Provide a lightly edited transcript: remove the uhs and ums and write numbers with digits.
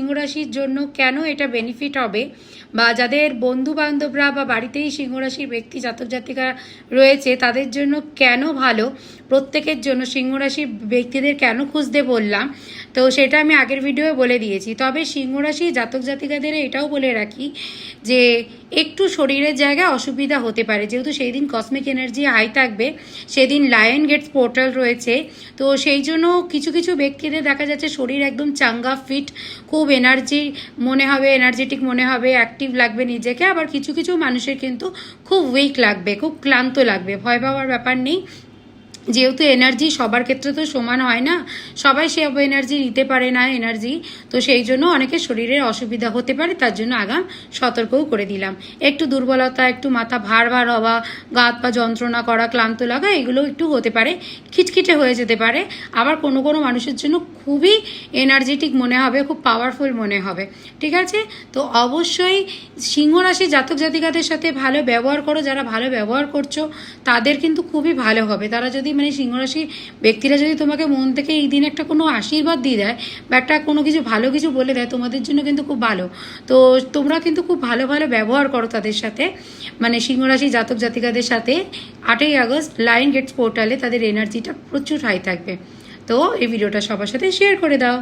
সিংহ রাশির জন্য কেন এটা বেনিফিট হবে, বা যাদের বন্ধু বান্ধবরা বা বাড়িতেই সিংহ রাশির ব্যক্তি জাতক জাতিকা রয়েছে তাদের জন্য কেন ভালো, প্রত্যেকের জন্য সিংহ রাশির ব্যক্তিদের কেন খুঁজতে বললাম, তো সেটা আমি আগের ভিডিওয়ে বলে দিয়েছি। তবে সিংহ রাশি জাতক জাতিকাদের এটাও বলে রাখি যে একটু শরীরের জায়গায় অসুবিধা হতে পারে, যেহেতু সেই দিন কসমিক এনার্জি হাই থাকবে, সেদিন লায়ন গেটস পোর্টাল রয়েছে। তো সেই জন্য কিছু কিছু ব্যক্তিদের দেখা যাচ্ছে শরীর একদম চাঙ্গা ফিট, খুব এনার্জি মনে হবে, এনার্জেটিক মনে হবে, অ্যাক্টিভ লাগবে নিজেকে। আবার কিছু কিছু মানুষের কিন্তু খুব উইক লাগবে, খুব ক্লান্ত লাগবে। ভয় পাওয়ার ব্যাপার নেই, যেহেতু এনার্জি সবার ক্ষেত্রে তো সমান হয় না, সবাই সব এনার্জি নিতে পারে না এনার্জি, তো সেই জন্য অনেকের শরীরের অসুবিধা হতে পারে। তার জন্য আগাম সতর্কও করে দিলাম। একটু দুর্বলতা, একটু মাথা ভার ভার হওয়া, গা হাত পা যন্ত্রণা করা, ক্লান্ত লাগা, এগুলো একটু হতে পারে, খিটখিটে হয়ে যেতে পারে। আবার কোনো কোনো মানুষের জন্য খুবই এনার্জেটিক মনে হবে, খুব পাওয়ারফুল মনে হবে। ঠিক আছে, তো অবশ্যই সিংহ রাশি জাতক জাতিকাদের সাথে ভালো ব্যবহার করো। যারা ভালো ব্যবহার করছো তাদের কিন্তু খুবই ভালো হবে। তারা যদি মানে সিংহরাশি ব্যক্তিরা যদি তোমাকে মন থেকে এই দিন একটা কোনো আশীর্বাদ দিয়ে দেয় বা একটা কোনো কিছু ভালো কিছু বলে দেয়, তোমাদের জন্য কিন্তু খুব ভালো। তো তোমরা কিন্তু খুব ভালো ভালো ব্যবহার করো তাদের সাথে, মানে সিংহরাশি জাতক জাতিকাদের সাথে। 8ই আগস্ট লায়ন গেটস পোর্টালে তাদের এনার্জিটা প্রচুর হাই থাকবে। তো এই ভিডিওটা সবার সাথে শেয়ার করে দাও।